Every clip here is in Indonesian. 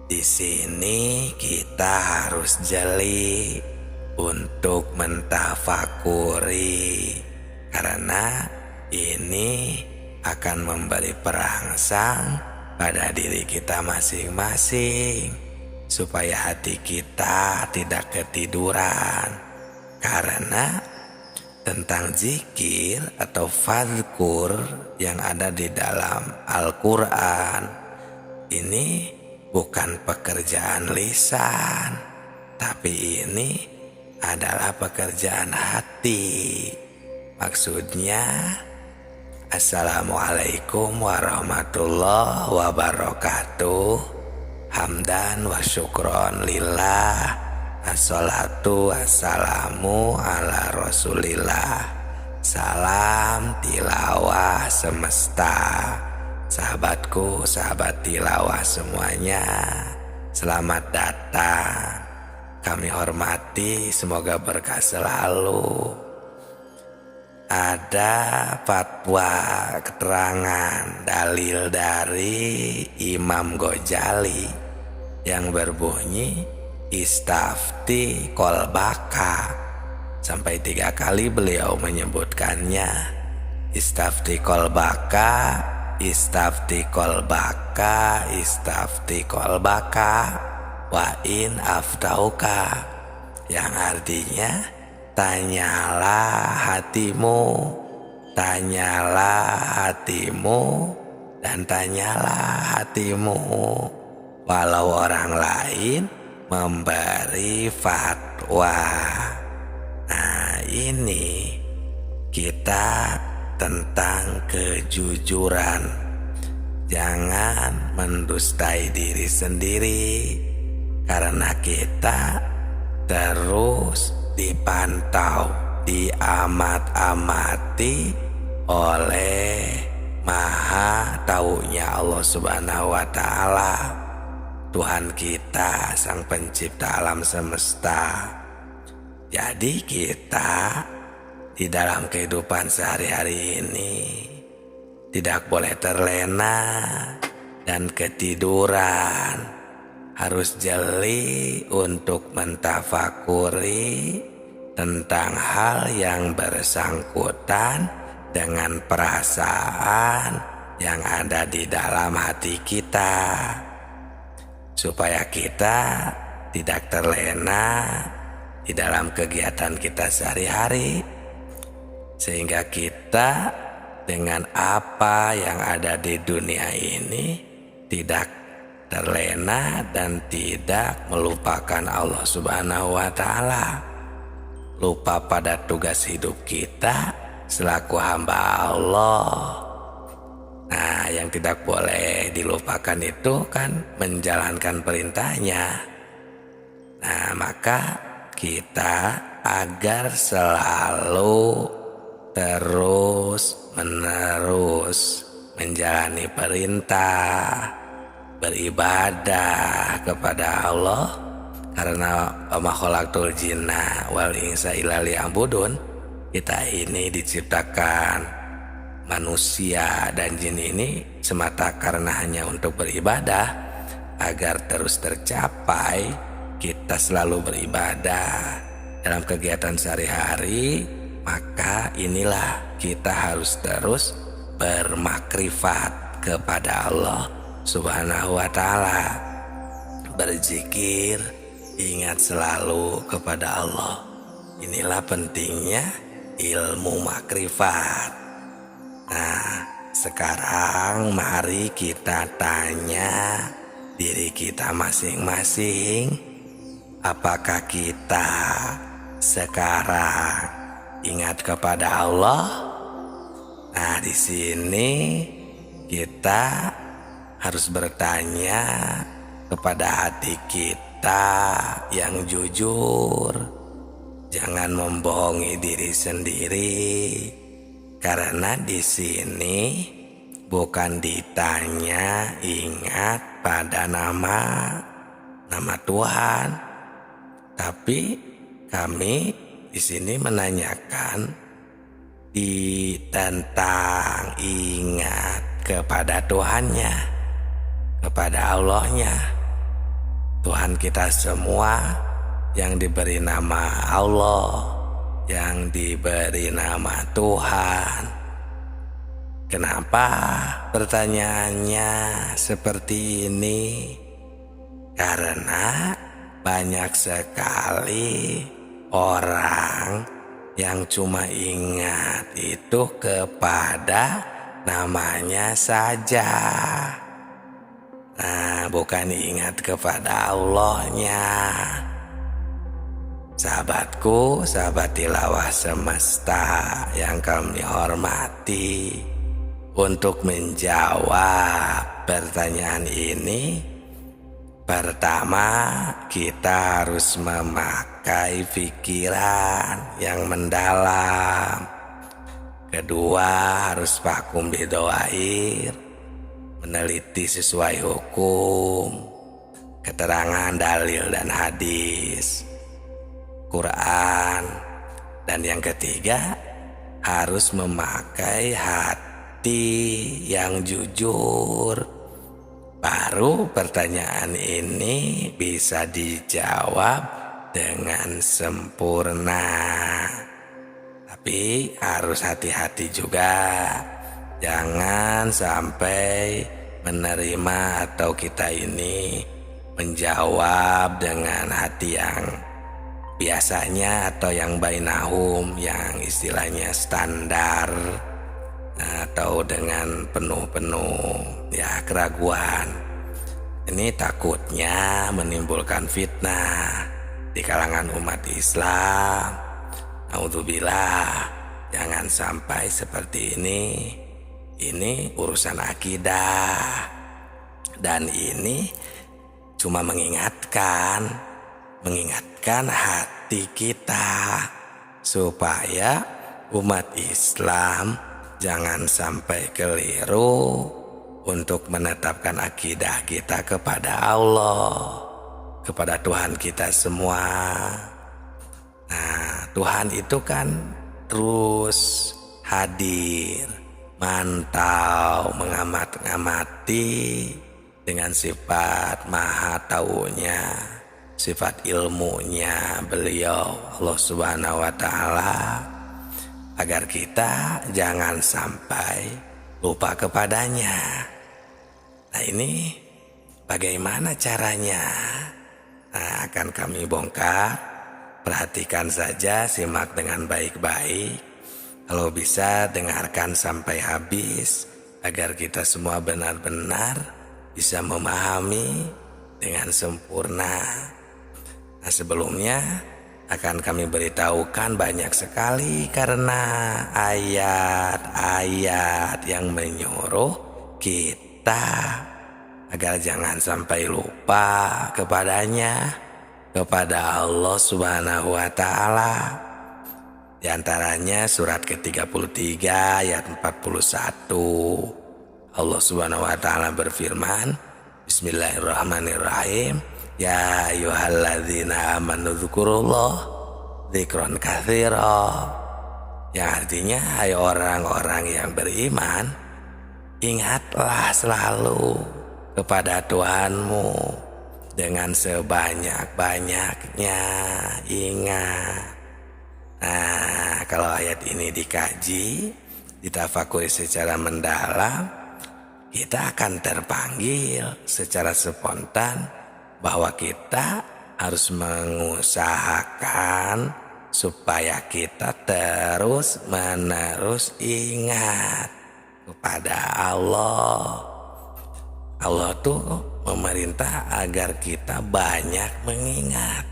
Di sini kita harus jeli untuk mentafakuri, karena ini akan memberi perangsang pada diri kita masing-masing, supaya hati kita tidak ketiduran. Karena tentang zikir atau fadzkur yang ada di dalam Al-Quran ini bukan pekerjaan lisan, tapi ini adalah pekerjaan hati. Maksudnya, Assalamualaikum warahmatullahi wabarakatuh. Hamdan wa syukron lillah. Assalatu wassalamu ala rasulillah. Salam tilawah semesta. Sahabatku, sahabat tilawah semuanya, selamat datang. Kami hormati, semoga berkah selalu. Ada fatwa, keterangan, dalil dari Imam Ghazali yang berbunyi istafti kolbaka. Sampai 3 kali beliau menyebutkannya. Istafti kolbaka, istafti kolbaka, istafti kolbaka, wa in aftauka, yang artinya tanyalah hatimu, tanyalah hatimu, dan tanyalah hatimu, walau orang lain memberi fatwa. Nah, ini kita tentang kejujuran. Jangan mendustai diri sendiri, karena kita terus dipantau, diamat-amati oleh Maha Taunya Allah Subhanahu wa Ta'ala, Tuhan kita, Sang Pencipta alam semesta. Jadi kita di dalam kehidupan sehari-hari ini tidak boleh terlena dan ketiduran. Harus jeli untuk mentafakuri tentang hal yang bersangkutan dengan perasaan yang ada di dalam hati kita, supaya kita tidak terlena di dalam kegiatan kita sehari-hari, sehingga kita dengan apa yang ada di dunia ini tidak terlena dan tidak melupakan Allah Subhanahu wa Ta'ala. Lupa pada tugas hidup kita selaku hamba Allah. Nah, yang tidak boleh dilupakan itu kan menjalankan perintahnya. Nah, maka kita agar selalu terus-menerus menjalani perintah, beribadah kepada Allah, karena wa khalaqtul jinna wal insa illa liya'budun. Kita ini diciptakan, manusia dan jin ini, semata karena hanya untuk beribadah. Agar terus tercapai, kita selalu beribadah dalam kegiatan sehari-hari. Maka inilah kita harus terus bermakrifat kepada Allah Subhanahu wa Ta'ala. Berzikir, ingat selalu kepada Allah. Inilah pentingnya ilmu makrifat. Nah, sekarang mari kita tanya diri kita masing-masing, apakah kita sekarang ingat kepada Allah? Nah, di sini kita harus bertanya kepada hati kita yang jujur. Jangan membohongi diri sendiri, karena di sini bukan ditanya ingat pada nama Tuhan, tapi kami di sini menanyakan tentang ingat kepada Tuhannya, kepada Allahnya. Tuhan kita semua yang diberi nama Allah, yang diberi nama Tuhan. Kenapa pertanyaannya seperti ini? Karena banyak sekali orang yang cuma ingat itu kepada namanya saja. Nah, bukan ingat kepada Allahnya. Sahabatku, sahabat tilawah semesta yang kami hormati, untuk menjawab pertanyaan ini, pertama kita harus memakai pikiran yang mendalam. Kedua, harus vakum bidoair, meneliti sesuai hukum, keterangan dalil dan hadis, Quran. Dan yang ketiga, harus memakai hati yang jujur. Baru pertanyaan ini bisa dijawab dengan sempurna. Tapi harus hati-hati juga, jangan sampai menerima atau kita ini menjawab dengan hati yang biasanya atau yang bainahum, yang istilahnya standar, atau dengan penuh ya keraguan. Ini takutnya menimbulkan fitnah di kalangan umat Islam. Naudzubillah, jangan sampai seperti ini. Ini urusan akidah, dan ini cuma mengingatkan hati kita supaya umat Islam jangan sampai keliru untuk menetapkan akidah kita kepada Allah, kepada Tuhan kita semua. Nah, Tuhan itu kan terus hadir, mantau, mengamati dengan sifat maha taunya, sifat ilmunya beliau Allah Subhanahu wa Ta'ala, agar kita jangan sampai lupa kepadanya. Nah, ini bagaimana caranya? Nah, akan kami bongkar. Perhatikan saja, simak dengan baik-baik. Kalau bisa dengarkan sampai habis, agar kita semua benar-benar bisa memahami dengan sempurna. Nah, sebelumnya akan kami beritahukan banyak sekali karena ayat-ayat yang menyuruh kita agar jangan sampai lupa kepadanya, kepada Allah Subhanahu wa Ta'ala. Di antaranya surat ke-33 ayat 41. Allah Subhanahu wa Ta'ala berfirman, Bismillahirrahmanirrahim. Ya ayyuhalladzina amanu dzkurullah dzikron katsira. Yang artinya, hai orang-orang yang beriman, ingatlah selalu kepada Tuhanmu dengan sebanyak-banyaknya. Ingat. Nah, kalau ayat ini dikaji, ditafakuri secara mendalam, kita akan terpanggil secara spontan bahwa kita harus mengusahakan supaya kita terus-menerus ingat kepada Allah. Allah tuh memerintah agar kita banyak mengingat,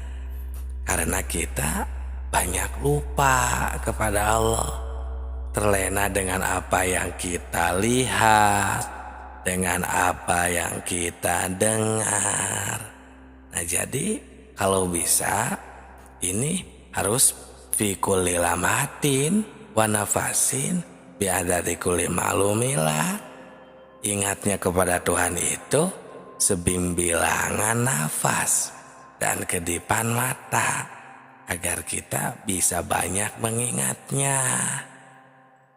karena kita banyak lupa kepada Allah, terlena dengan apa yang kita lihat, dengan apa yang kita dengar. Nah, jadi kalau bisa ini harus fi kulli lamatin wa nafasin bi'adadi kulli ma'lumillah. Ingatnya kepada Tuhan itu sebimbilangan nafas dan kedipan mata, agar kita bisa banyak mengingatnya.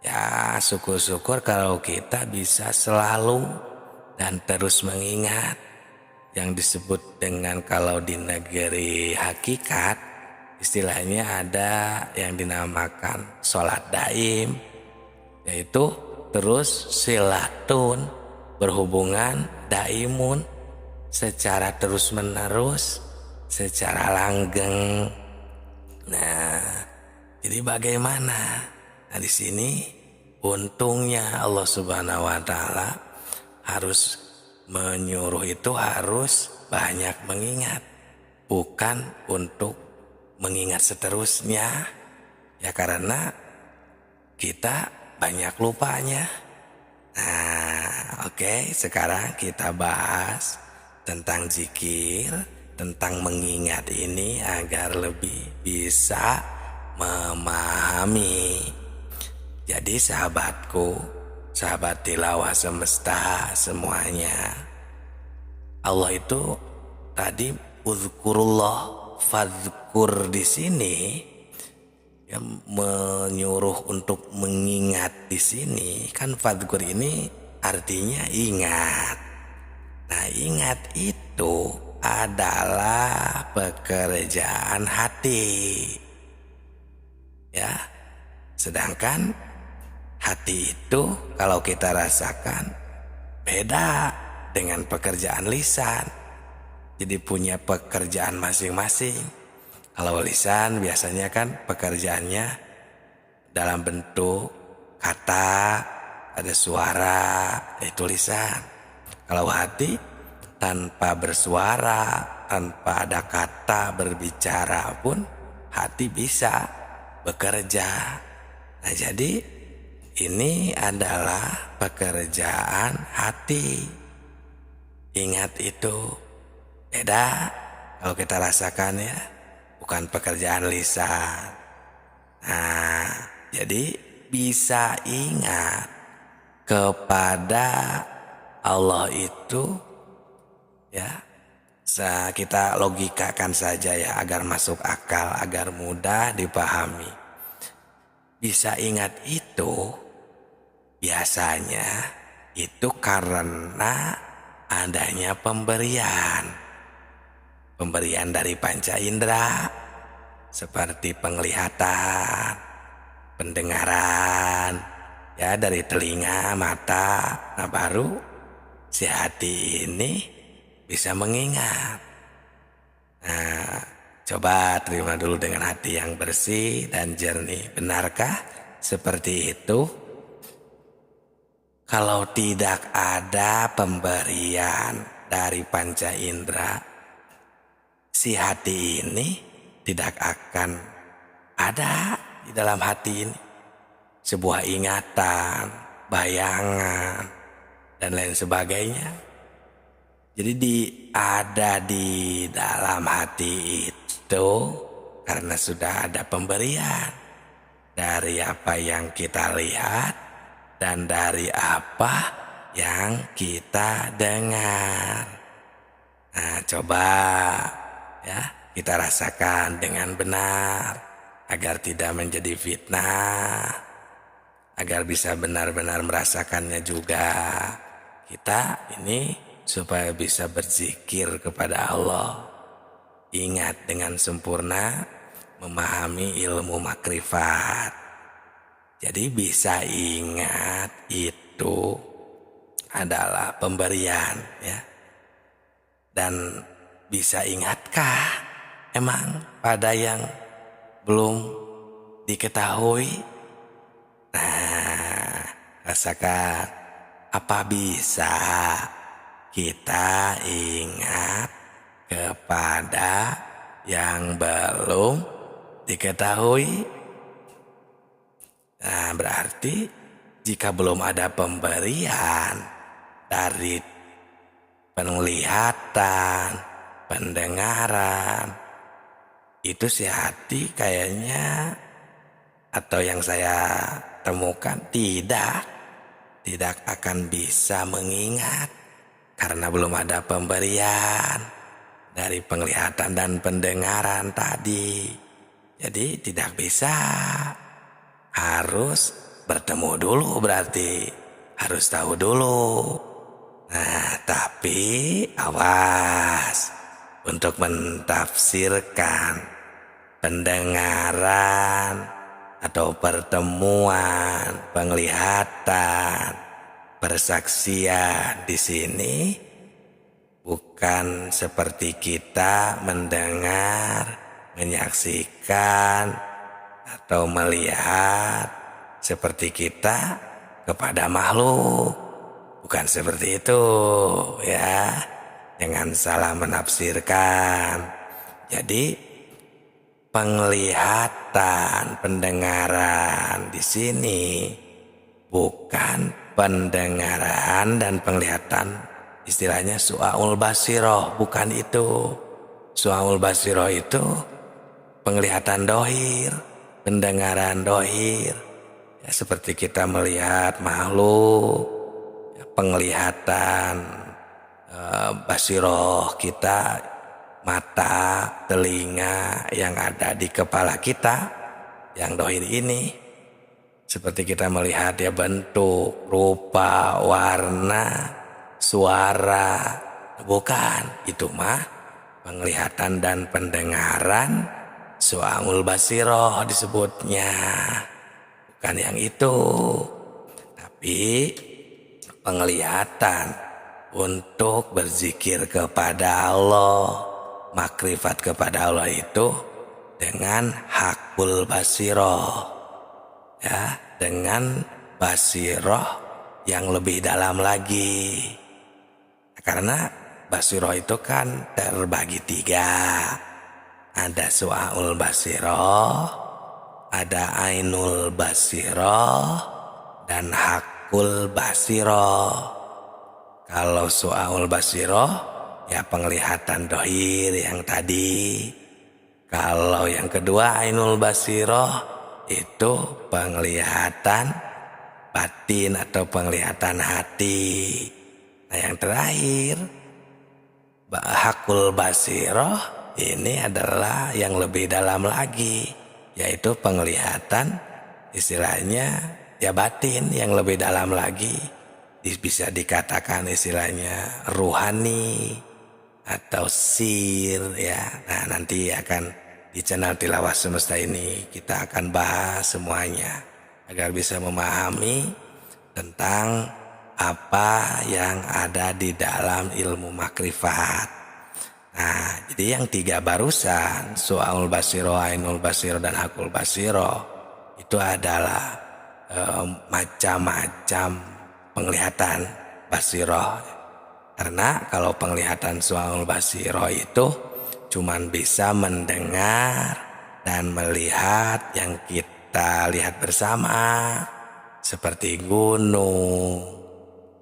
Ya, syukur-syukur kalau kita bisa selalu dan terus mengingat. yang disebut dengan kalau di negeri hakikat istilahnya ada yang dinamakan sholat daim, yaitu terus silatun, berhubungan daimun secara terus menerus, secara langgeng. Nah, jadi bagaimana? Nah, di sini untungnya Allah Subhanahu wa taala harus menyuruh itu harus banyak mengingat, bukan untuk mengingat seterusnya. Ya karena kita banyak lupanya. Nah, oke, sekarang kita bahas tentang zikir, tentang mengingat ini agar lebih bisa memahami. Jadi sahabatku, sahabat tilawah semesta semuanya, Allah itu tadi uzkurullah fadzkur di sini ya, menyuruh untuk mengingat di sini kan. Fadzkur ini artinya ingat. Nah, ingat itu adalah pekerjaan hati ya, sedangkan hati itu kalau kita rasakan beda dengan pekerjaan lisan. Jadi punya pekerjaan masing-masing. Kalau lisan biasanya kan pekerjaannya dalam bentuk kata, ada suara, itu lisan. Kalau hati tanpa bersuara, tanpa ada kata berbicara pun hati bisa bekerja. Nah, jadi ini adalah pekerjaan hati. Ingat itu beda kalau kita rasakan ya, bukan pekerjaan lisan. Nah, jadi bisa ingat kepada Allah itu ya, kita logikakan saja ya agar masuk akal, agar mudah dipahami. Bisa ingat itu biasanya itu karena adanya pemberian dari panca indera seperti penglihatan, pendengaran ya, dari telinga, mata. Nah, baru si hati ini bisa mengingat. Nah, coba terima dulu dengan hati yang bersih dan jernih. Benarkah seperti itu? Kalau tidak ada pemberian dari panca indera, si hati ini tidak akan ada di dalam hati ini sebuah ingatan, bayangan, dan lain sebagainya. Jadi ada di dalam hati itu karena sudah ada pemberian dari apa yang kita lihat dan dari apa yang kita dengar. Nah, coba ya kita rasakan dengan benar agar tidak menjadi fitnah, agar bisa benar-benar merasakannya juga. Kita ini supaya bisa berzikir kepada Allah, ingat dengan sempurna, memahami ilmu makrifat. Jadi bisa ingat itu adalah pemberian ya. Dan bisa ingatkah emang pada yang belum diketahui? Nah, rasakan apa bisa kita ingat kepada yang belum diketahui? Nah, berarti jika belum ada pemberian dari penglihatan, pendengaran, itu si hati kayaknya, atau yang saya temukan, tidak akan bisa mengingat karena belum ada pemberian dari penglihatan dan pendengaran tadi. Jadi tidak bisa. Harus bertemu dulu, berarti harus tahu dulu. Nah, tapi awas untuk mentafsirkan pendengaran atau pertemuan, penglihatan, persaksian di sini bukan seperti kita mendengar, menyaksikan atau melihat seperti kita kepada makhluk. Bukan seperti itu ya. Jangan salah menafsirkan. Jadi penglihatan, pendengaran di sini bukan pendengaran dan penglihatan istilahnya su'aul basiroh, bukan itu. Su'aul basiroh itu penglihatan dohir, pendengaran dohir ya, seperti kita melihat makhluk. Penglihatan basiroh kita, mata, telinga yang ada di kepala kita, yang dohir ini, seperti kita melihat ya bentuk, rupa, warna, suara, bukan. Itu mah penglihatan dan pendengaran su'aul basiroh disebutnya, bukan yang itu. Tapi penglihatan untuk berzikir kepada Allah, makrifat kepada Allah itu dengan hakul basiroh ya, dengan basiroh yang lebih dalam lagi. Karena basiroh itu kan terbagi 3. Ada su'aul basiroh, ada ainul basiroh, dan hakul basiroh. Kalau su'aul basiroh ya penglihatan dohir yang tadi. Kalau yang kedua ainul basiroh itu penglihatan batin atau penglihatan hati. Nah yang terakhir hakul basiroh ini adalah yang lebih dalam lagi, yaitu penglihatan istilahnya ya batin yang lebih dalam lagi, bisa dikatakan istilahnya ruhani atau sir ya. Nah nanti akan di channel Tilawah Semesta ini kita akan bahas semuanya agar bisa memahami tentang apa yang ada di dalam ilmu makrifat. Nah jadi yang 3 barusan, su'aul basiroh, ainul basiroh, dan hakul basiroh, itu adalah macam-macam penglihatan basiroh. Karena kalau penglihatan su'aul basiroh itu cuman bisa mendengar dan melihat yang kita lihat bersama, seperti gunung,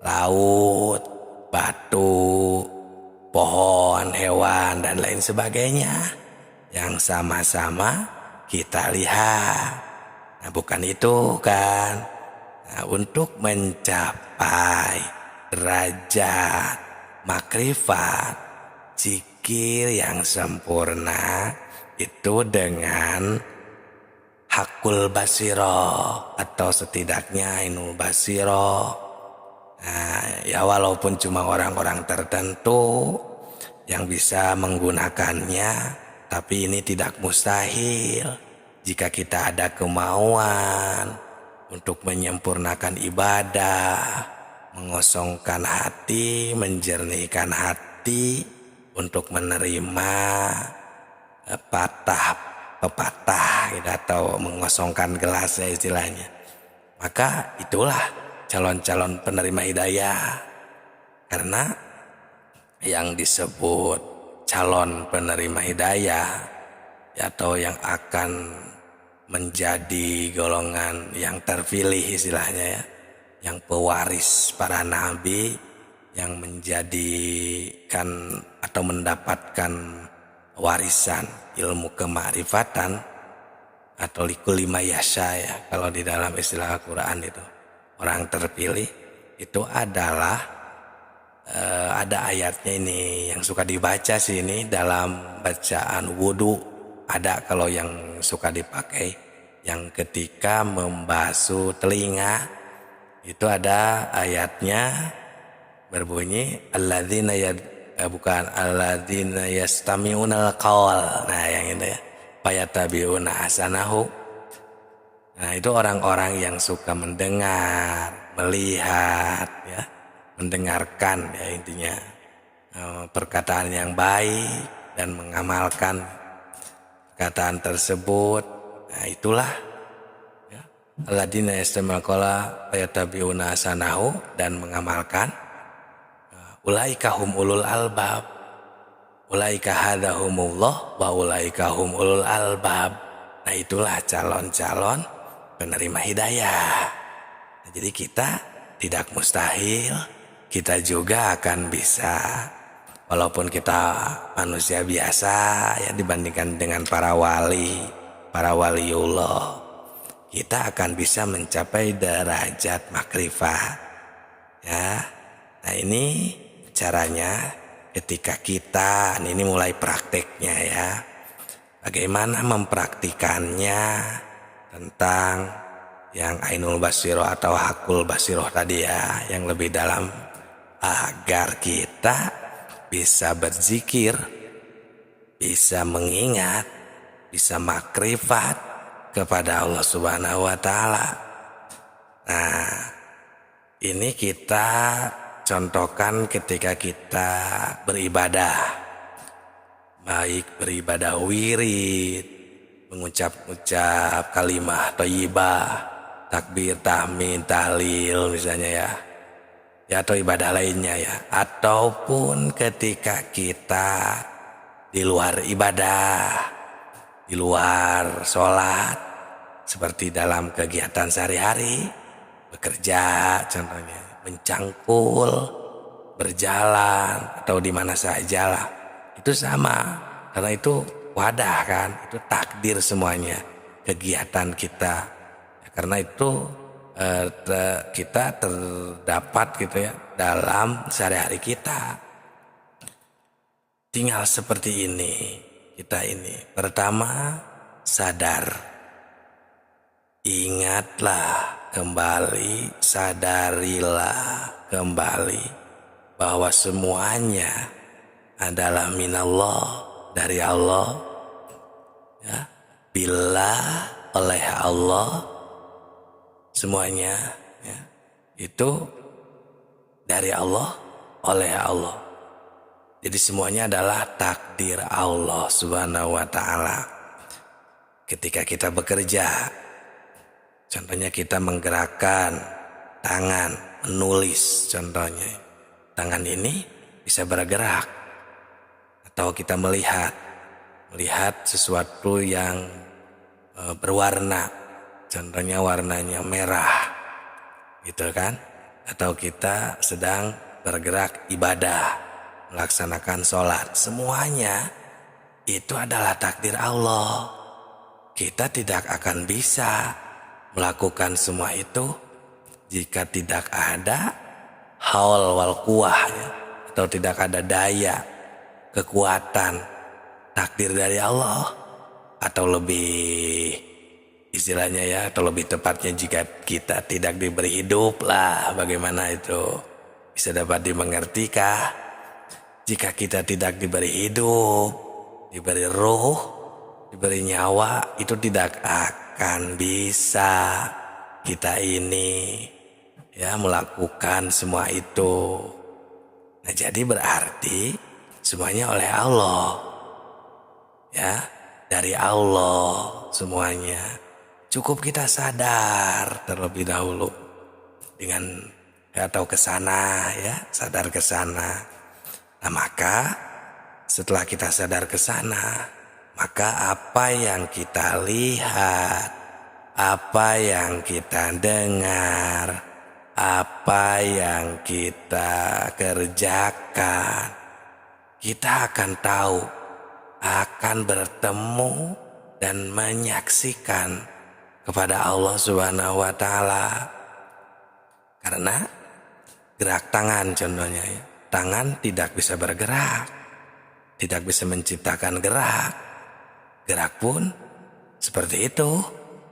laut, batu, pohon, hewan, dan lain sebagainya yang sama-sama kita lihat. Nah bukan itu kan. Nah, untuk mencapai derajat makrifat, zikir yang sempurna itu dengan hakul basiroh atau setidaknya ainul basiroh. Nah ya walaupun cuma orang-orang tertentu yang bisa menggunakannya, tapi ini tidak mustahil. Jika kita ada kemauan untuk menyempurnakan ibadah, mengosongkan hati, menjernihkan hati untuk menerima pepatah gitu, atau mengosongkan gelas ya istilahnya, maka itulah calon-calon penerima hidayah. Karena yang disebut calon penerima hidayah atau yang akan menjadi golongan yang terpilih istilahnya ya, yang pewaris para nabi, yang menjadikan atau mendapatkan warisan ilmu kemakrifatan atau likulli mayasya ya, kalau di dalam istilah Al-Quran itu orang terpilih itu adalah ada ayatnya ini yang suka dibaca sih, ini dalam bacaan wudhu. Ada kalau yang suka dipakai, yang ketika membasuh telinga itu ada ayatnya, berbunyi bukan alladzina yastami'unal qaul. Nah, yang ini ya. Fayatabi'una ahsanahu. Nah, itu orang-orang yang suka mendengar, melihat ya, mendengarkan ya intinya perkataan yang baik dan mengamalkan perkataan tersebut. Nah, itulah ya, alladzina yastami'unal qaula fayatabi'una ahsanahu dan mengamalkan. Ulaika hum ulul albab. Ulaika hadahumullah wa ulaika hum ulul albab. Nah, itulah calon-calon penerima hidayah. Nah, jadi kita tidak mustahil, kita juga akan bisa. Walaupun kita manusia biasa ya dibandingkan dengan para waliullah, kita akan bisa mencapai derajat makrifat. Ya. Nah, ini caranya ketika kita, ini mulai prakteknya ya. Bagaimana mempraktikannya tentang yang Ainul Basiroh atau Hakul Basiroh tadi ya, yang lebih dalam agar kita bisa berzikir, bisa mengingat, bisa makrifat kepada Allah Subhanahu wa taala. Nah, ini kita contohkan ketika kita beribadah, baik beribadah wirid, mengucap-ucap kalimah thayyibah, takbir, tahmid, tahlil misalnya ya, atau ibadah lainnya ya, ataupun ketika kita di luar ibadah, di luar sholat, seperti dalam kegiatan sehari-hari, bekerja contohnya, mencangkul, berjalan, atau di mana saja lah, itu sama, karena itu wadah kan, itu takdir semuanya kegiatan kita, karena itu kita terdapat gitu ya dalam sehari-hari kita. Tinggal seperti ini, kita ini pertama sadar, ingatlah kembali, sadarilah kembali bahwa semuanya adalah minallah, dari Allah ya, bila oleh Allah, semuanya ya, itu dari Allah, oleh Allah. Jadi semuanya adalah takdir Allah Subhanahu wa taala. Ketika kita bekerja, contohnya kita menggerakkan tangan, menulis contohnya. Tangan ini bisa bergerak. Atau kita melihat sesuatu yang berwarna. Contohnya warnanya merah. Gitu kan? Atau kita sedang bergerak ibadah, melaksanakan sholat. Semuanya itu adalah takdir Allah. Kita tidak akan bisa melakukan semua itu jika tidak ada haul wal quwah ya, atau tidak ada daya, kekuatan, takdir dari Allah, atau lebih istilahnya ya, atau lebih tepatnya jika kita tidak diberi hidup lah, bagaimana itu bisa dapat dimengertikah? Jika kita tidak diberi hidup, diberi ruh, diberi nyawa, itu tidak akan bisa kita ini ya melakukan semua itu. Nah, jadi berarti semuanya oleh Allah ya, dari Allah semuanya. Cukup kita sadar terlebih dahulu dengan atau kesana ya, sadar kesana. Nah, maka setelah kita sadar ke sana, maka apa yang kita lihat, apa yang kita dengar, apa yang kita kerjakan, kita akan tahu, akan bertemu dan menyaksikan kepada Allah Subhanahu wa taala. Karena gerak tangan contohnya ya. Tangan tidak bisa bergerak, tidak bisa menciptakan gerak. Gerak pun seperti itu,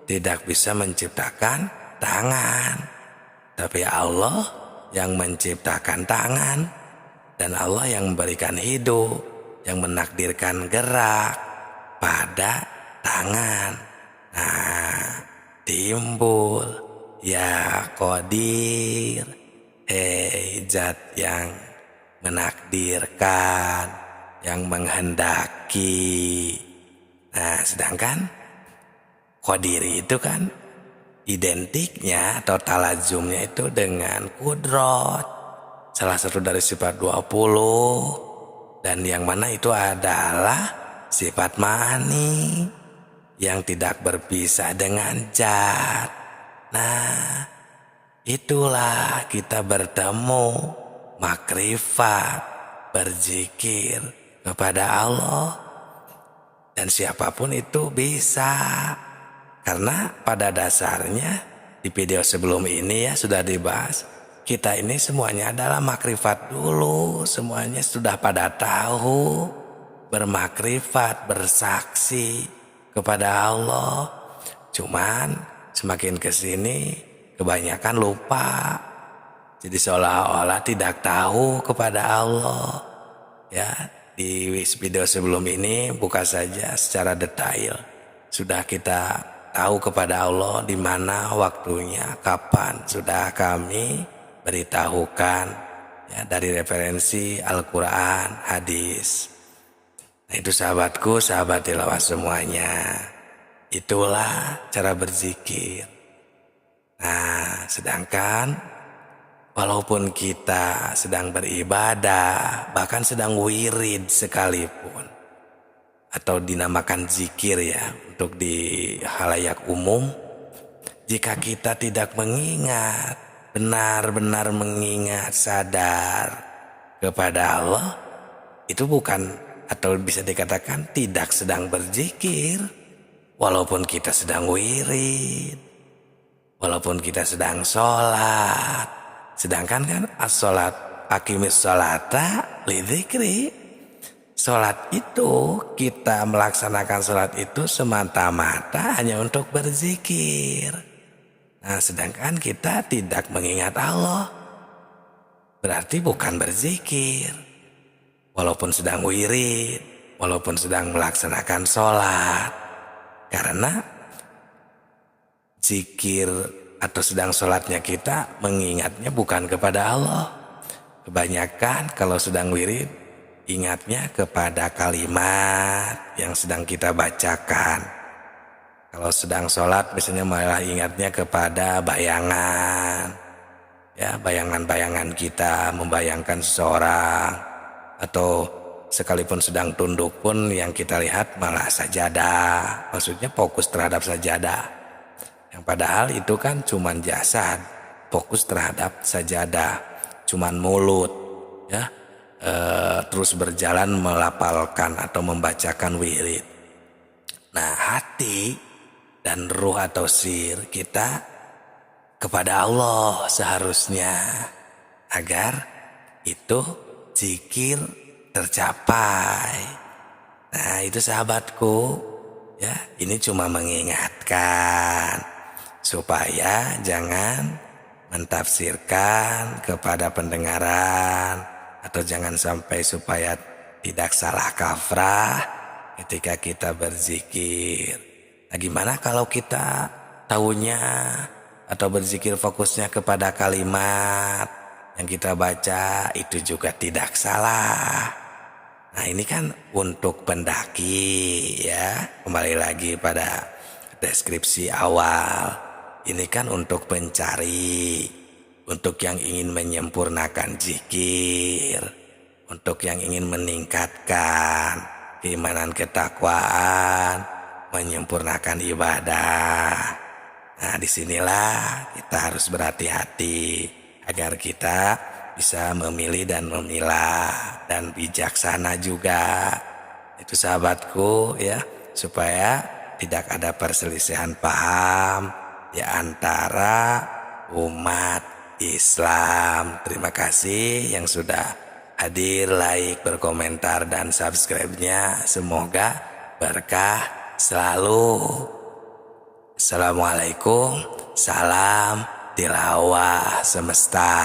tidak bisa menciptakan tangan. Tapi Allah yang menciptakan tangan, dan Allah yang memberikan hidup, yang menakdirkan gerak pada tangan. Nah, timbul ya Qadir, hei zat yang menakdirkan, yang menghendaki. Nah, sedangkan Qadir itu kan identiknya atau talazumnya itu dengan kudrot, salah satu dari sifat 20, dan yang mana itu adalah sifat ma'ani yang tidak berpisah dengan zat. Nah, itulah kita bertemu makrifat, berzikir kepada Allah, dan siapapun itu bisa. Karena pada dasarnya di video sebelum ini ya sudah dibahas, kita ini semuanya adalah makrifat dulu, semuanya sudah pada tahu, bermakrifat, bersaksi kepada Allah. Cuman semakin kesini kebanyakan lupa, jadi seolah-olah tidak tahu kepada Allah. Ya, di video sebelum ini buka saja secara detail, sudah kita tahu kepada Allah di mana waktunya, kapan, sudah kami beritahukan ya, dari referensi Al-Quran, hadis. Nah, itu sahabatku, sahabat tilawah semuanya, itulah cara berzikir. Nah, sedangkan walaupun kita sedang beribadah, bahkan sedang wirid sekalipun, atau dinamakan zikir ya untuk di halayak umum, jika kita tidak mengingat, benar-benar mengingat, sadar kepada Allah, itu bukan, atau bisa dikatakan tidak sedang berzikir. Walaupun kita sedang wirid, walaupun kita sedang sholat, sedangkan kan as-sholat aqimis sholata lidzikri. Sholat itu, kita melaksanakan sholat itu semata-mata hanya untuk berzikir. Nah, sedangkan kita tidak mengingat Allah, berarti bukan berzikir. Walaupun sedang wirid, walaupun sedang melaksanakan sholat. Karena zikir atau sedang sholatnya kita mengingatnya bukan kepada Allah. Kebanyakan kalau sedang wirid, ingatnya kepada kalimat yang sedang kita bacakan. Kalau sedang sholat misalnya malah ingatnya kepada bayangan, ya, bayangan-bayangan kita, membayangkan seseorang. Atau sekalipun sedang tunduk pun yang kita lihat malah sajadah, maksudnya fokus terhadap sajadah, yang padahal itu kan cuman jasad, fokus terhadap sajadah, cuman mulut, ya, terus berjalan melafalkan atau membacakan wirid. Nah, hati dan ruh atau sir kita kepada Allah seharusnya, agar itu zikir tercapai. Nah, itu sahabatku, ya, ini cuma mengingatkan supaya jangan mentafsirkan kepada pendengaran, atau jangan sampai supaya tidak salah kafrah ketika kita berzikir. Nah, gimana kalau kita tahunya atau berzikir fokusnya kepada kalimat yang kita baca, itu juga tidak salah. Nah, ini kan untuk pendaki ya, kembali lagi pada deskripsi awal. Ini kan untuk pencari, untuk yang ingin menyempurnakan zikir, untuk yang ingin meningkatkan keimanan, ketakwaan, menyempurnakan ibadah. Nah, disinilah kita harus berhati-hati agar kita bisa memilih dan memilah, dan bijaksana juga. Itu sahabatku ya, supaya tidak ada perselisihan paham di antara umat Islam. Terima kasih yang sudah hadir, like, berkomentar, dan subscribe-nya. Semoga berkah selalu. Assalamualaikum, salam tilawah semesta.